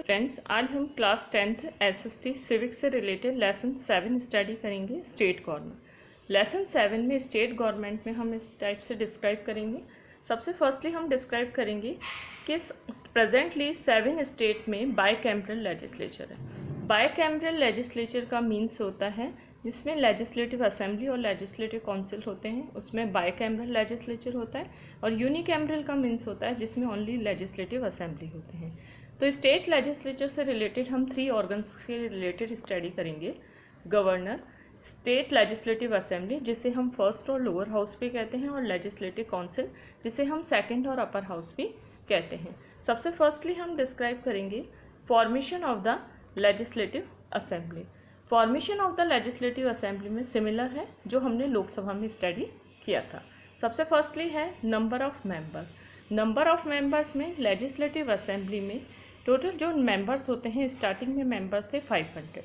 Friends, आज हम class 10th SST civics से रिलेटेड लेसन 7 स्टडी करेंगे, स्टेट गवर्नमेंट। लेसन 7 में स्टेट गवर्नमेंट में हम इस टाइप से डिस्क्राइब करेंगे। सबसे फर्स्टली हम डिस्क्राइब करेंगे कि प्रेजेंटली 7 स्टेट में बाईकैम्परल लेजिस्लेचर है। बाईकैम्परल लेजिस्लेचर का मीन्स होता है जिसमें लेजिस्लेटिव असेंबली और लेजिस्लेटिव काउंसिल होते हैं, उसमें बाईकैम्परल लेजिस्लेचर होता है। और यूनिकैम्परल का मीन्स होता है जिसमें ओनली लेजिस्लेटिव असेंबली होते हैं। तो स्टेट लेजिस्लेचर से रिलेटेड हम 3 ऑर्गन्स के रिलेटेड स्टडी करेंगे। गवर्नर, स्टेट लेजिस्लेटिव असेंबली जिसे हम फर्स्ट और लोअर हाउस भी कहते हैं, और लेजिस्लेटिव काउंसिल जिसे हम सेकंड और अपर हाउस भी कहते हैं। सबसे फर्स्टली हम डिस्क्राइब करेंगे formation of the legislative assembly. Formation of the legislative assembly में सिमिलर है जो हमने लोकसभा में स्टडी किया था। सबसे फर्स्टली है number of member. Number of members में लेजिस्लेटिव असेंबली में टोटल जो मेंबर्स होते हैं, स्टार्टिंग में मेंबर्स थे 500,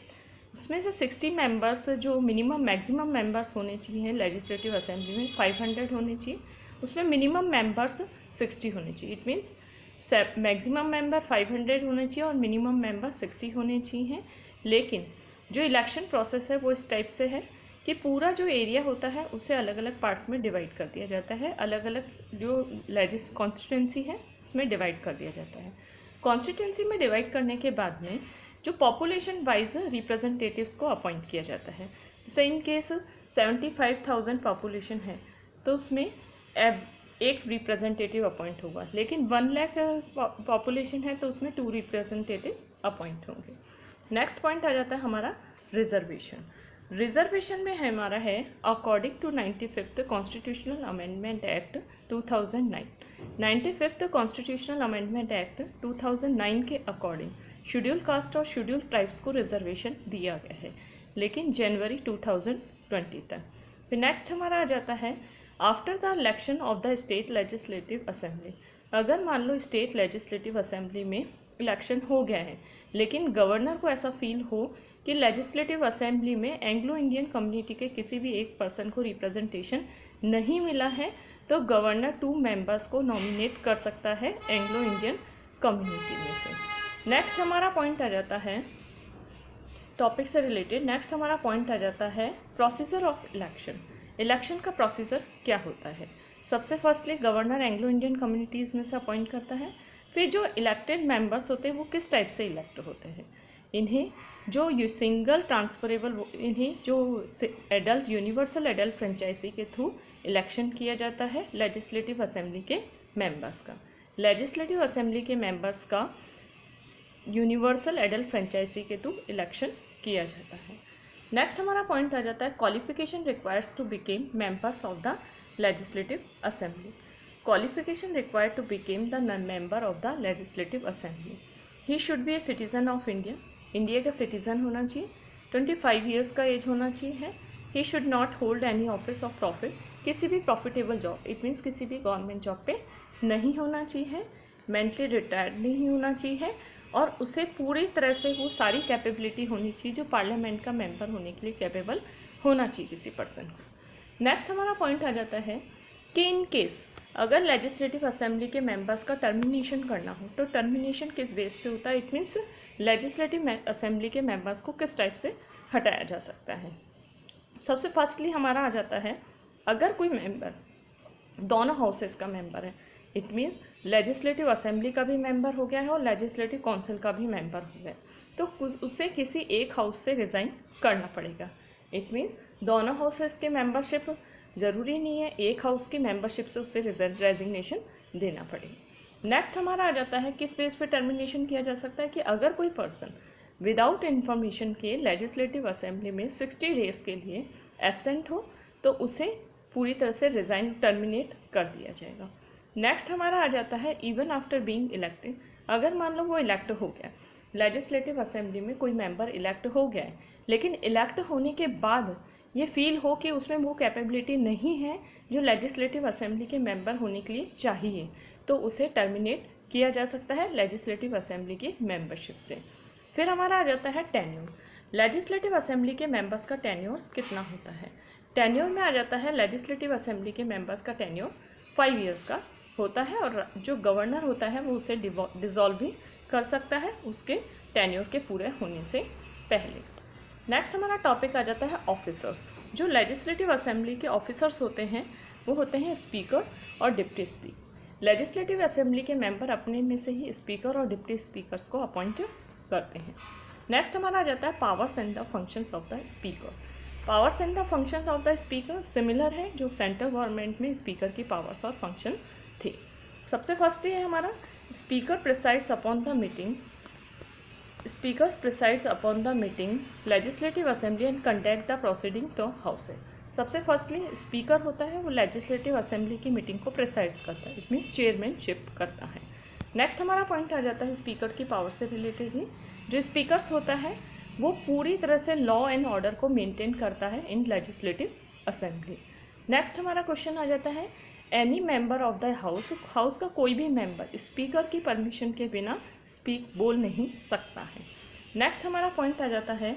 उसमें से 60 मेंबर्स जो मिनिमम मैक्सिमम मेंबर्स होने चाहिए लेजिस्लेटिव असेंबली में 500 होने चाहिए, उसमें मिनिमम मेंबर्स 60 होने चाहिए। इट मीन्स मैक्सिमम मेंबर 500 होने चाहिए और मिनिमम मेंबर 60 होने चाहिए। लेकिन जो इलेक्शन प्रोसेस है वो इस टाइप से है कि पूरा जो एरिया होता है उसे अलग अलग पार्ट्स में डिवाइड कर दिया जाता है, अलग अलग जो कॉन्स्टिट्यूंसी है उसमें डिवाइड कर दिया जाता है। कॉन्स्टिट्यूंसी में डिवाइड करने के बाद में जो पॉपुलेशन वाइज रिप्रेजेंटेटिव्स को अपॉइंट किया जाता है। जैसे इन केस 75,000 पॉपुलेशन है तो उसमें एक रिप्रेजेंटेटिव अपॉइंट होगा, लेकिन 1 लाख पॉपुलेशन है तो उसमें 2 रिप्रेजेंटेटिव अपॉइंट होंगे। नेक्स्ट पॉइंट आ जाता है हमारा रिजर्वेशन। रिजर्वेशन में हमारा है according to 95th constitutional amendment act 2009। 95th constitutional amendment act 2009 के अकॉर्डिंग शेड्यूल कास्ट और शेड्यूल ट्राइब्स को रिजर्वेशन दिया गया है, लेकिन जनवरी 2020 तक। फिर नेक्स्ट हमारा आ जाता है after the election of the state legislative assembly. अगर मान लो स्टेट लेजिस्लेटिव असेंबली में इलेक्शन हो गया है, लेकिन गवर्नर को ऐसा फील हो कि लेजिस्लेटिव असेंबली में एंग्लो इंडियन कम्युनिटी के किसी भी एक पर्सन को रिप्रेजेंटेशन नहीं मिला है, तो गवर्नर 2 मेंबर्स को नॉमिनेट कर सकता है एंग्लो इंडियन कम्युनिटी में से। नेक्स्ट हमारा पॉइंट आ जाता है टॉपिक से रिलेटेड, नेक्स्ट हमारा पॉइंट आ जाता है प्रोसीजर ऑफ इलेक्शन। इलेक्शन का प्रोसीजर क्या होता है? सबसे firstly governor Anglo Indian communities में से अपॉइंट करता है। फिर जो इलेक्टेड मेंबर्स होते हैं वो किस टाइप से इलेक्ट होते हैं? इन्हें जो सिंगल ट्रांसफरेबल, इन्हें जो एडल्ट यूनिवर्सल एडल्ट फ्रेंचाइजी के थ्रू इलेक्शन किया जाता है लेजिस्लेटिव असेंबली के मेंबर्स का। लेजिस्लेटिव असेंबली के मेंबर्स का यूनिवर्सल एडल्ट फ्रेंचाइजी के थ्रू इलेक्शन किया जाता है। नेक्स्ट हमारा पॉइंट आ जाता है qualification requires to become members of the legislative assembly. Qualification required to become the member of the legislative assembly. He should be a citizen of India. India का citizen होना चाहिए, 25 ईयर्स का as होना चाहिए। He should not hold any office of profit. किसी भी profitable job, it means किसी भी गवर्नमेंट जॉब पे नहीं होना चाहिए, मेंटली रिटायर्ड नहीं होना चाहिए, और उसे पूरी तरह से वो सारी कैपेबिलिटी होनी चाहिए जो पार्लियामेंट का मेंबर होने के लिए कैपेबल होना चाहिए किसी पर्सन को। नेक्स्ट हमारा पॉइंट आ जाता है कि इन केस अगर लेजिस्लेटिव असेंबली के मेंबर्स का टर्मिनेशन करना हो तो टर्मिनेशन किस बेस पे होता है? इट मीन्स लेजिस्लेटिव असेंबली के मेंबर्स को किस टाइप से हटाया जा सकता है। सबसे फर्स्टली हमारा आ जाता है अगर कोई मेंबर दोनों हाउसेस का मेंबर है, इट मीन्स लेजिस्लेटिव असेंबली का भी मेंबर हो गया है और लेजिस्लेटिव काउंसिल का भी मेंबर हो गया, तो उसे किसी एक हाउस से रिज़ाइन करना पड़ेगा। इट मीन्स दोनों हाउसेस के मेंबरशिप ज़रूरी नहीं है, एक हाउस की मेंबरशिप से उसे रेजिग्नेशन देना पड़ेगा। नेक्स्ट हमारा आ जाता है किस बेस पे टर्मिनेशन किया जा सकता है कि अगर कोई पर्सन विदाउट इन्फॉर्मेशन के लेजिस्लेटिव असेंबली में 60 डेज के लिए एब्सेंट हो तो उसे पूरी तरह से रिज़ाइन टर्मिनेट कर दिया जाएगा। नेक्स्ट हमारा आ जाता है इवन आफ्टर बीइंग इलेक्टेड। अगर मान लो वो इलेक्ट हो गया, लेजिस्लेटिव असेंबली में कोई मेंबर इलेक्ट हो गया है, लेकिन इलेक्ट होने के बाद ये फील हो कि उसमें वो कैपेबिलिटी नहीं है जो लेजिस्लेटिव असेंबली के मेंबर होने के लिए चाहिए, तो उसे टर्मिनेट किया जा सकता है लेजिस्लेटिव असेंबली की मेंबरशिप से। फिर हमारा आ जाता है टेन्योर। लेजिस्लेटिव असेंबली के मेंबर्स का टेन्योर कितना होता है? टेन्योर में आ जाता है लेजिस्लेटिव असेंबली के मेंबर्स का टेन्योर 5 ईयर्स का होता है, और जो गवर्नर होता है वो उसे डिसॉल्व भी कर सकता है उसके टेन्योर के पूरे होने से पहले। नेक्स्ट हमारा टॉपिक आ जाता है ऑफिसर्स। जो लेजिस्लेटिव असेंबली के ऑफिसर्स होते हैं वो होते हैं स्पीकर और डिप्टी स्पीकर। लेजिस्लेटिव असेंबली के मेंबर अपने में से ही स्पीकर और डिप्टी स्पीकर्स को अपॉइंट करते हैं। नेक्स्ट हमारा आ जाता है powers and the functions of the speaker. Powers and the functions of the speaker similar है जो सेंट्रल गवर्नमेंट में स्पीकर की पावर्स और फंक्शन थे। सबसे फर्स्ट है हमारा speaker presides upon the meeting. Speaker presides upon the meeting legislative assembly and conduct the proceeding to house है। सबसे फर्स्टली स्पीकर होता है वो लेजिस्लेटिव असेंबली की मीटिंग को प्रिसाइड्स करता है, इट मीन्स चेयरमैनशिप करता है। नेक्स्ट हमारा पॉइंट आ जाता है स्पीकर की पावर से रिलेटेड ही। जो स्पीकर्स होता है वो पूरी तरह से लॉ एंड ऑर्डर को मेंटेन करता है इन लेजिस्लेटिव असेंबली। नेक्स्ट हमारा क्वेश्चन आ जाता है any member of the house का कोई भी मेंबर स्पीकर की परमिशन के बिना बोल नहीं सकता है। नेक्स्ट हमारा पॉइंट आ जाता है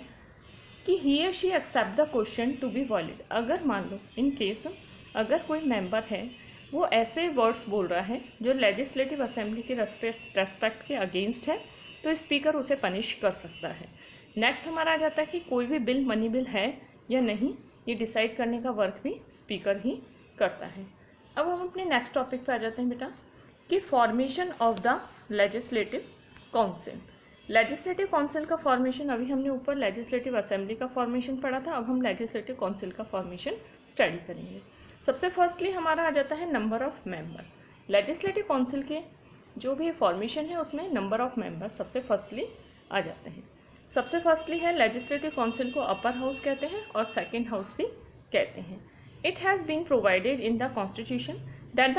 कि ही या she accept the question to be valid. अगर मान लो इन केस अगर कोई मेंबर है वो ऐसे वर्ड्स बोल रहा है जो लेजिस्लेटिव असेंबली के रेस्पेक्ट के अगेंस्ट है तो स्पीकर उसे पनिश कर सकता है। नेक्स्ट हमारा आ जाता है कि कोई भी बिल मनी बिल है या नहीं, ये डिसाइड करने का वर्क भी स्पीकर ही करता है। अब हम अपने नेक्स्ट टॉपिक पे आ जाते हैं बेटा कि formation of the legislative council. Legislative council का फॉर्मेशन अभी हमने ऊपर लेजिस्लेटिव असेंबली का फॉर्मेशन पढ़ा था, अब हम लेजिस्लेटिव काउंसिल का फॉर्मेशन स्टडी करेंगे। सबसे फर्स्टली हमारा आ जाता है number of member. Legislative council के जो भी फॉर्मेशन है उसमें नंबर ऑफ मेंबर सबसे फर्स्टली आ जाते हैं। सबसे फर्स्टली है लेजिस्लेटिव काउंसिल को अपर हाउस कहते हैं और सेकेंड हाउस भी कहते हैं। It has been provided in the constitution that the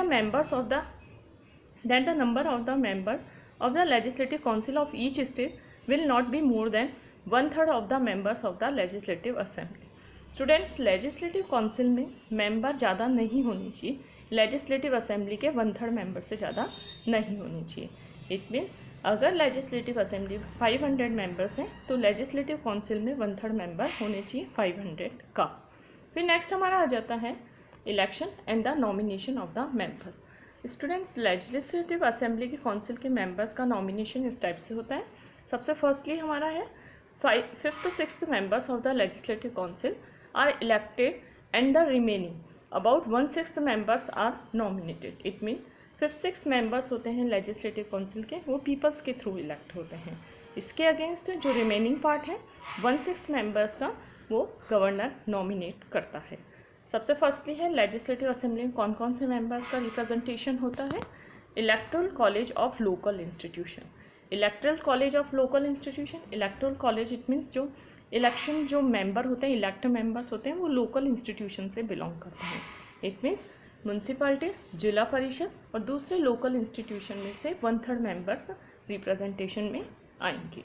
number of the member of the legislative council of each state will not be more than 1/3 of the members of the legislative assembly। Students legislative council में member ज़्यादा नहीं होने चाहिए, legislative assembly के 1/3 member से ज़्यादा नहीं होने चाहिए। इट मीन अगर लेजिस्लेटिव असेंबली 500 मेंबर्स हैं तो लेजिस्लेटिव काउंसिल में 1/3 मेंबर होने चाहिए 500 का। फिर नेक्स्ट हमारा आ जाता है election and the nomination of the members. Students legislative assembly के काउंसिल के मेंबर्स का नॉमिनेशन इस टाइप से होता है। सबसे फर्स्टली हमारा है 5th 6th members of the legislative council are elected and the remaining about 1/6 members are nominated. It mean 5th 6th members होते हैं लेजिस्लेटिव काउंसिल के वो पीपल्स के थ्रू इलेक्ट होते हैं। इसके अगेंस्ट जो रिमेनिंग पार्ट है 1/6 मेंबर्स का वो गवर्नर नॉमिनेट करता है। सबसे फर्स्टली है लेजिस्लेटिव असेंबली में कौन कौन से मेंबर्स का रिप्रेजेंटेशन होता है। Electoral college of local institution. Electoral college of local institution, electoral college it means जो इलेक्शन जो मेंबर होते हैं इलेक्ट मेंबर्स होते हैं वो लोकल इंस्टीट्यूशन से बिलोंग करते हैं। इट मीन्स म्यूनसिपैलिटी, जिला परिषद और दूसरे लोकल इंस्टीट्यूशन में से 1/3 मेंबर्स रिप्रेजेंटेशन में आएंगे।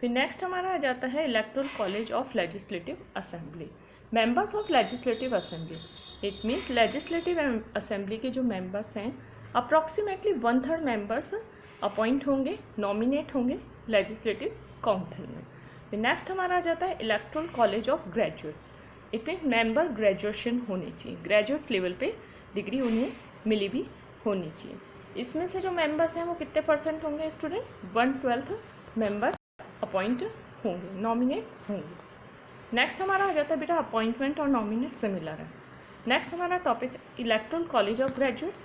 फिर नेक्स्ट हमारा आ जाता है electoral college of legislative assembly. Members of legislative assembly it means legislative assembly के जो मेंबर्स हैं अप्रॉक्सीमेटली 1/3 मेंबर्स अपॉइंट होंगे, नॉमिनेट होंगे लेजिस्लेटिव काउंसिल में। फिर नेक्स्ट हमारा आ जाता है electoral college of graduates. It mean member graduation होनी चाहिए, ग्रेजुएट लेवल पे डिग्री उन्हें मिली भी होनी चाहिए। इसमें से जो मेंबर्स हैं वो कितने परसेंट होंगे स्टूडेंट, 1/12 मेंबर्स अपॉइंट होंगे, नॉमिनेट होंगे। नेक्स्ट हमारा आ जाता है बेटा अपॉइंटमेंट और नॉमिनेट सिमिलर है। नेक्स्ट हमारा topic electoral college of graduates,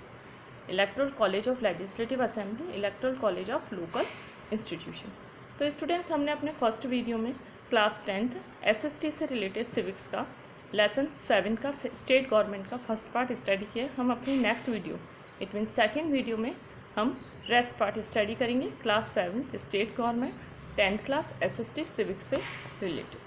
electoral college of legislative assembly, electoral college of local institution. तो स्टूडेंट्स हमने अपने फर्स्ट वीडियो में क्लास 10th SST से रिलेटेड सिविक्स का लेसन 7 का स्टेट गवर्नमेंट का फर्स्ट पार्ट स्टडी किया। हम अपनी next video it mean second video में हम रेस्ट पार्ट स्टडी करेंगे class 7 state government 10th class SST civics से रिलेटेड।